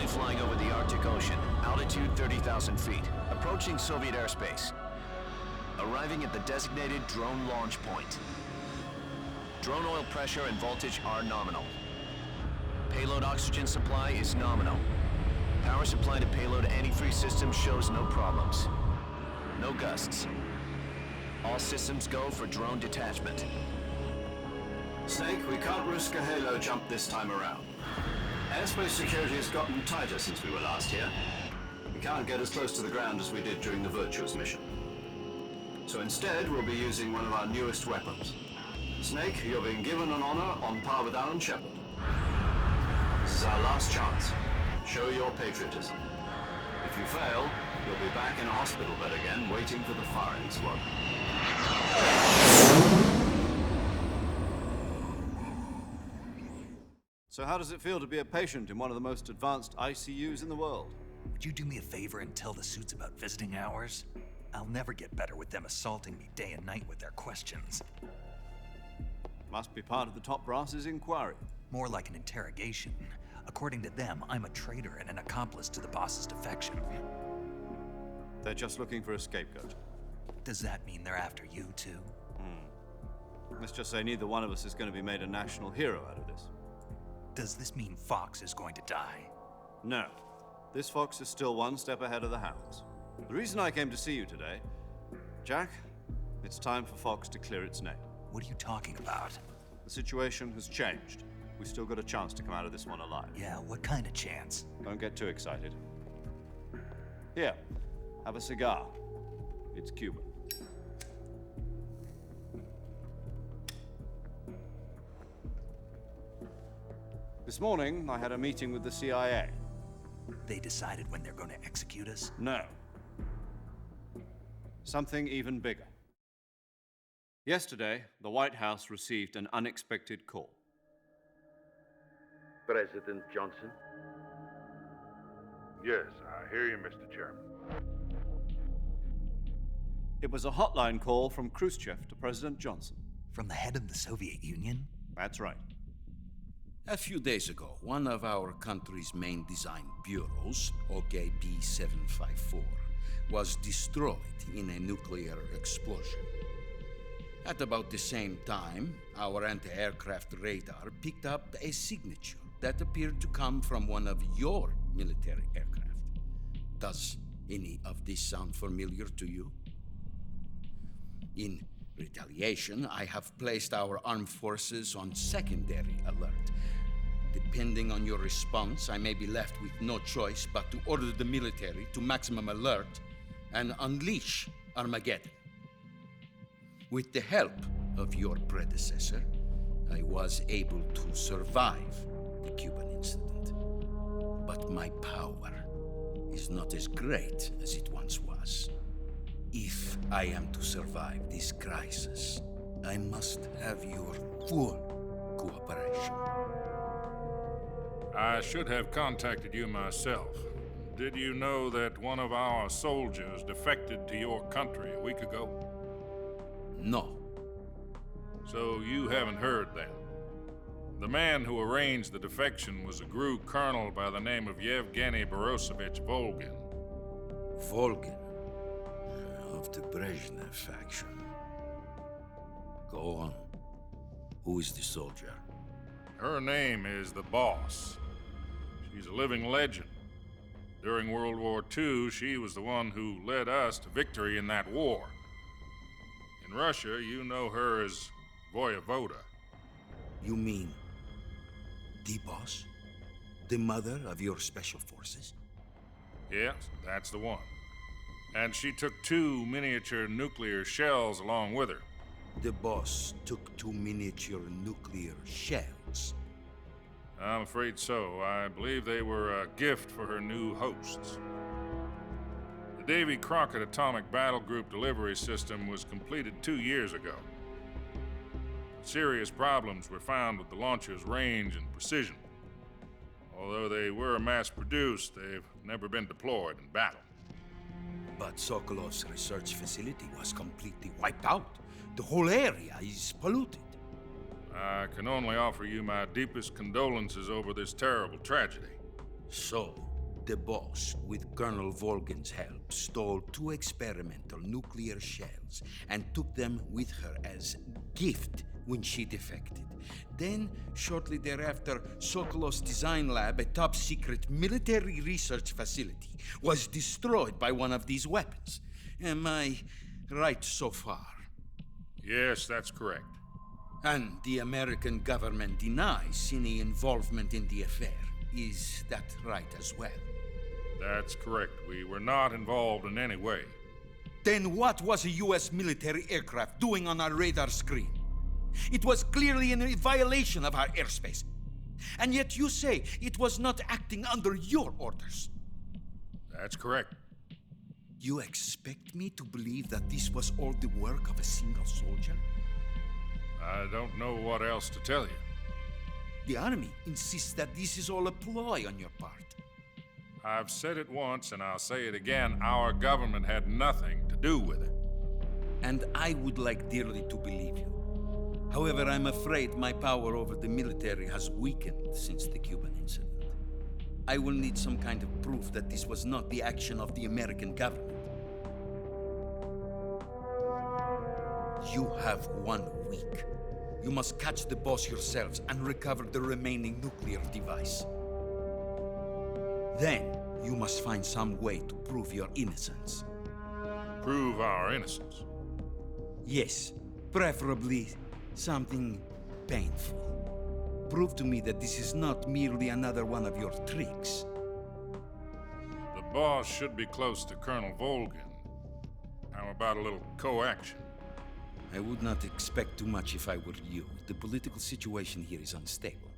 flying over the Arctic Ocean, altitude 30,000 feet, approaching Soviet airspace. Arriving at the designated drone launch point. Drone oil pressure and voltage are nominal. Payload oxygen supply is nominal. Power supply to payload antifreeze system shows no problems. No gusts. All systems go for drone detachment. Snake, we can't risk a halo jump this time around. Airspace security has gotten tighter since we were last here. We can't get as close to the ground as we did during the Virtuous mission. So instead, we'll be using one of our newest weapons. Snake, you're being given an honor on par with Alan Shepard. This is our last chance. Show your patriotism. If you fail, you'll be back in a hospital bed again, waiting for the firing squad. So how does it feel to be a patient in one of the most advanced ICUs in the world? Would you do me a favor and tell the suits about visiting hours? I'll never get better with them assaulting me day and night with their questions. Must be part of the top brass's inquiry. More like an interrogation. According to them, I'm a traitor and an accomplice to the boss's defection. They're just looking for a scapegoat. Does that mean they're after you, too? Let's just say neither one of us is going to be made a national hero out of this. Does this mean Fox is going to die? No. This fox is still one step ahead of the hounds. The reason I came to see you today, Jack, it's time for Fox to clear its name. What are you talking about? The situation has changed. We've still got a chance to come out of this one alive. Yeah, what kind of chance? Don't get too excited. Here, have a cigar. It's Cuban. This morning, I had a meeting with the CIA. They decided when they're going to execute us? No. Something even bigger. Yesterday, the White House received an unexpected call. President Johnson? Yes, I hear you, Mr. Chairman. It was a hotline call from Khrushchev to President Johnson. From the head of the Soviet Union? That's right. A few days ago, one of our country's main design bureaus, OKB 754, was destroyed in a nuclear explosion. At about the same time, our anti-aircraft radar picked up a signature that appeared to come from one of your military aircraft. Does any of this sound familiar to you? In retaliation, I have placed our armed forces on secondary alert. Depending on your response, I may be left with no choice but to order the military to maximum alert and unleash Armageddon. With the help of your predecessor, I was able to survive the Cuban incident. But my power is not as great as it once was. If I am to survive this crisis, I must have your full cooperation. I should have contacted you myself. Did you know that one of our soldiers defected to your country a week ago? No. So you haven't heard then. The man who arranged the defection was a GRU colonel by the name of Yevgeny Borosovich Volgin. Volgin, of the Brezhnev faction. Go on. Who is the soldier? Her name is the Boss. She's a living legend. During World War II, she was the one who led us to victory in that war. In Russia, you know her as Voyevoda. You mean the boss? The mother of your special forces? Yes, that's the one. And she took 2 miniature nuclear shells along with her. The boss took 2 miniature nuclear shells. I'm afraid so. I believe they were a gift for her new hosts. The Davy Crockett Atomic Battle Group delivery system was completed 2 years ago. Serious problems were found with the launcher's range and precision. Although they were mass-produced, they've never been deployed in battle. But Sokolov's research facility was completely wiped out. The whole area is polluted. I can only offer you my deepest condolences over this terrible tragedy. So, The boss, with Colonel Volgin's help, stole 2 experimental nuclear shells and took them with her as gift when she defected. Then, shortly thereafter, Sokolov's design lab, a top-secret military research facility, was destroyed by one of these weapons. Am I right so far? Yes, that's correct. And the American government denies any involvement in the affair. Is that right as well? That's correct. We were not involved in any way. Then what was a U.S. military aircraft doing on our radar screen? It was clearly in a violation of our airspace. And yet you say it was not acting under your orders. That's correct. You expect me to believe that this was all the work of a single soldier? I don't know what else to tell you. The Army insists that this is all a ploy on your part. I've said it once and I'll say it again. Our government had nothing to do with it. And I would like dearly to believe you. However, I'm afraid my power over the military has weakened since the Cuban incident. I will need some kind of proof that this was not the action of the American government. You have 1 week. You must catch the boss yourselves and recover the remaining nuclear device. Then, you must find some way to prove your innocence. Prove our innocence. Yes, preferably something painful. Prove to me that this is not merely another one of your tricks. The boss should be close to Colonel Volgin. How about a little co-action? I would not expect too much if I were you. The political situation here is unstable.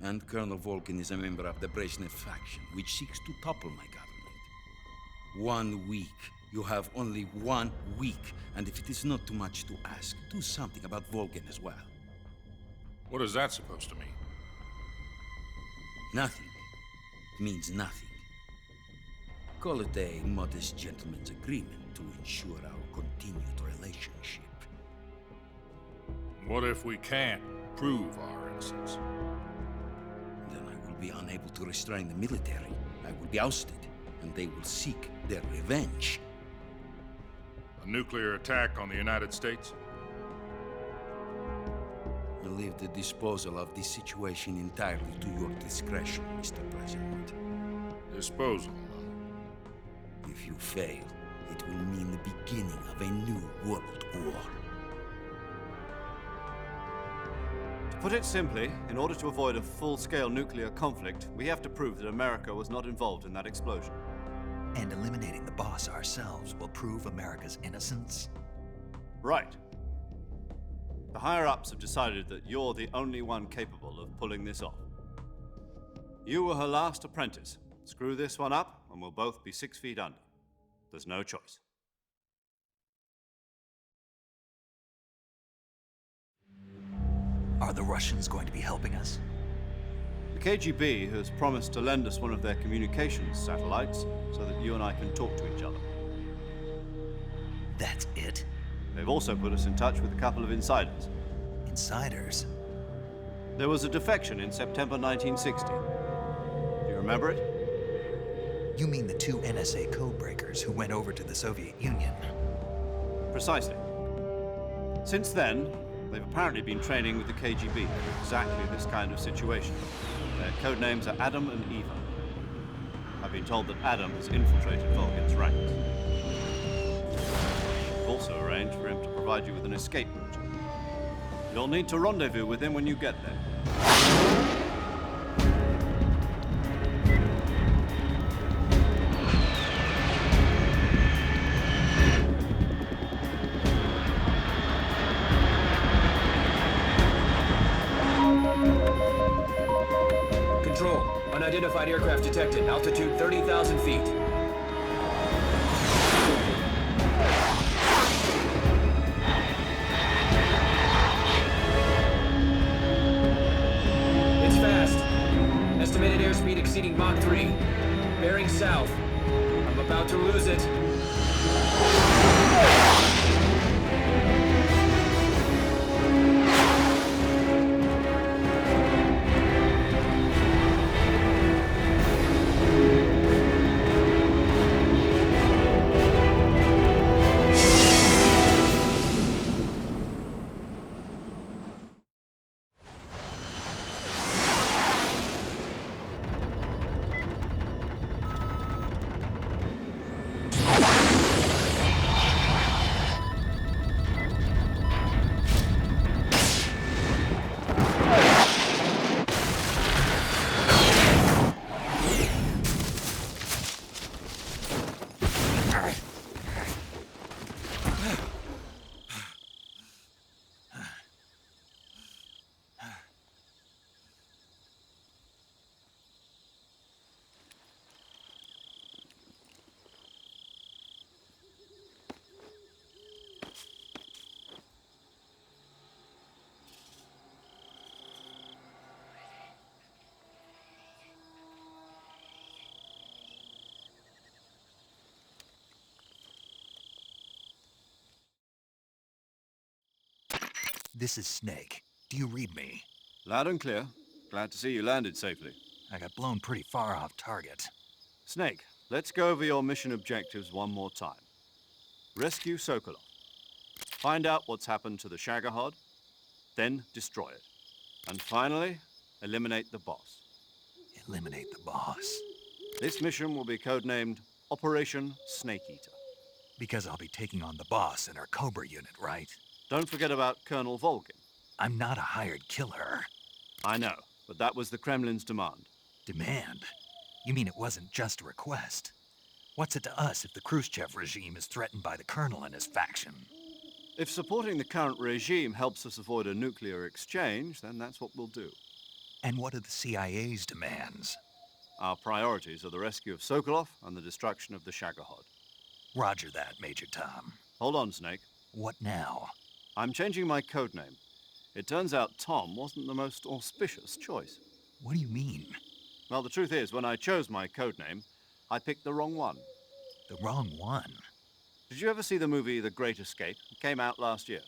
And Colonel Volgin is a member of the Brezhnev faction, which seeks to topple my government. 1 week. You have only 1 week. And if it is not too much to ask, do something about Volgin as well. What is that supposed to mean? Nothing. It means nothing. Call it a modest gentleman's agreement to ensure our continued relationship. What if we can't prove our innocence? Then I will be unable to restrain the military. I will be ousted, and they will seek their revenge. A nuclear attack on the United States? I leave the disposal of this situation entirely to your discretion, Mr. President. Disposal. If you fail, it will mean the beginning of a new world war. To put it simply, in order to avoid a full-scale nuclear conflict, we have to prove that America was not involved in that explosion. And eliminating the boss ourselves will prove America's innocence? Right. The higher-ups have decided that you're the only one capable of pulling this off. You were her last apprentice. Screw this one up, and we'll both be 6 feet under. There's no choice. Are the Russians going to be helping us? The KGB has promised to lend us one of their communications satellites so that you and I can talk to each other. That's it? They've also put us in touch with a couple of insiders. Insiders? There was a defection in September 1960. Do you remember it? You mean the 2 NSA codebreakers who went over to the Soviet Union? Precisely. Since then, they've apparently been training with the KGB for exactly this kind of situation. Their code names are Adam and Eva. I've been told that Adam has infiltrated Volgin's ranks. We've also arranged for him to provide you with an escape route. You'll need to rendezvous with him when you get there. Control. Unidentified aircraft detected. Altitude 30,000 feet. It's fast. Estimated airspeed exceeding Mach 3. Bearing south. I'm about to lose it. This is Snake. Do you read me? Loud and clear. Glad to see you landed safely. I got blown pretty far off target. Snake, let's go over your mission objectives one more time. Rescue Sokolov. Find out what's happened to the Shagohod, then destroy it. And finally, eliminate the boss. Eliminate the boss. This mission will be codenamed Operation Snake Eater. Because I'll be taking on the boss in our Cobra unit, right? Don't forget about Colonel Volgin. I'm not a hired killer. I know, but that was the Kremlin's demand. Demand? You mean it wasn't just a request? What's it to us if the Khrushchev regime is threatened by the Colonel and his faction? If supporting the current regime helps us avoid a nuclear exchange, then that's what we'll do. And what are the CIA's demands? Our priorities are the rescue of Sokolov and the destruction of the Shagohod. Roger that, Major Tom. Hold on, Snake. What now? I'm changing my codename. It turns out Tom wasn't the most auspicious choice. What do you mean? Well, the truth is, when I chose my codename, I picked the wrong one. The wrong one? Did you ever see the movie The Great Escape? It came out last year.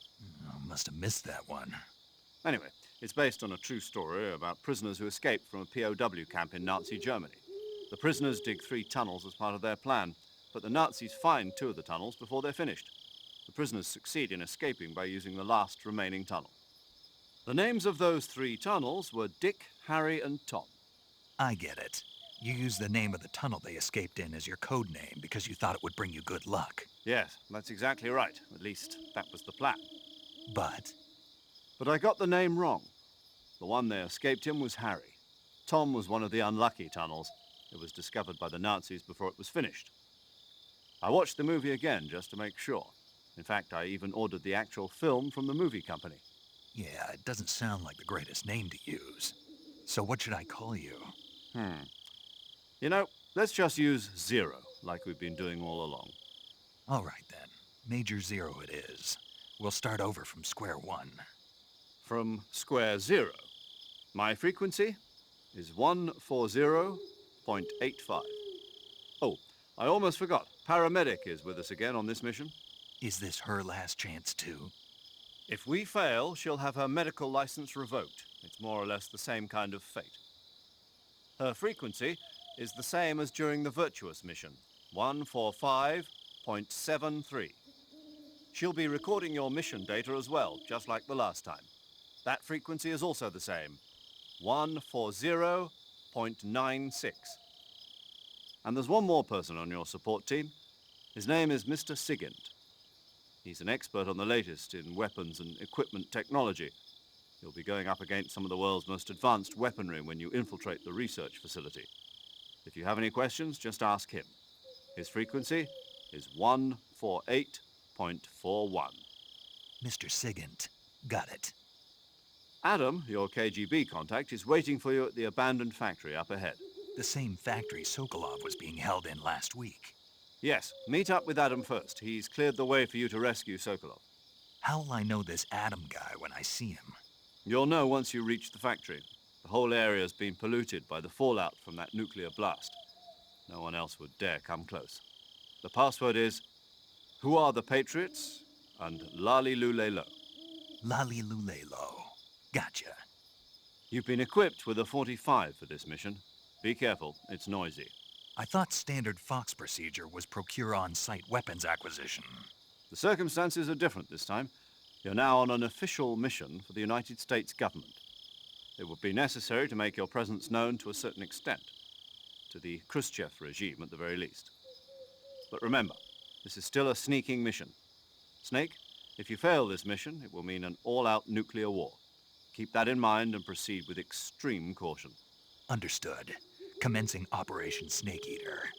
I must have missed that one. Anyway, it's based on a true story about prisoners who escaped from a POW camp in Nazi Germany. The prisoners dig 3 tunnels as part of their plan, but the Nazis find 2 of the tunnels before they're finished. The prisoners succeed in escaping by using the last remaining tunnel. The names of those 3 tunnels were Dick, Harry, and Tom. I get it. You used the name of the tunnel they escaped in as your code name because you thought it would bring you good luck. Yes, that's exactly right. At least, that was the plan. But But I got the name wrong. The one they escaped in was Harry. Tom was one of the unlucky tunnels. It was discovered by the Nazis before it was finished. I watched the movie again just to make sure. In fact, I even ordered the actual film from the movie company. yeah, it doesn't sound like the greatest name to use. So what should I call you? You know, let's just use Zero, like we've been doing all along. All right then. Major Zero it is. We'll start over from square one. From square 0. My frequency is 140.85. Oh, I almost forgot. Paramedic is with us again on this mission. Is this her last chance too? If we fail, she'll have her medical license revoked. It's more or less the same kind of fate. Her frequency is the same as during the Virtuous mission, 145.73. She'll be recording your mission data as well, just like the last time. That frequency is also the same, 140.96. And there's one more person on your support team. His name is Mr. Sigint. He's an expert on the latest in weapons and equipment technology. You'll be going up against some of the world's most advanced weaponry when you infiltrate the research facility. If you have any questions, just ask him. His frequency is 148.41. Mr. Sigint. Got it. Adam, your KGB contact, is waiting for you at the abandoned factory up ahead. The same factory Sokolov was being held in last week. Yes, meet up with Adam first. He's cleared the way for you to rescue Sokolov. How will I know this Adam guy when I see him? You'll know once you reach the factory. The whole area's been polluted by the fallout from that nuclear blast. No one else would dare come close. The password is, "Who are the Patriots?" and Lali Lulelo. Lali Lulelo. Gotcha. You've been equipped with a 45 for this mission. Be careful, it's noisy. I thought standard Fox procedure was procure on-site weapons acquisition. The circumstances are different this time. You're now on an official mission for the United States government. It would be necessary to make your presence known to a certain extent, to the Khrushchev regime at the very least. But remember, this is still a sneaking mission. Snake, if you fail this mission, it will mean an all-out nuclear war. Keep that in mind and proceed with extreme caution. Understood. Commencing Operation Snake Eater.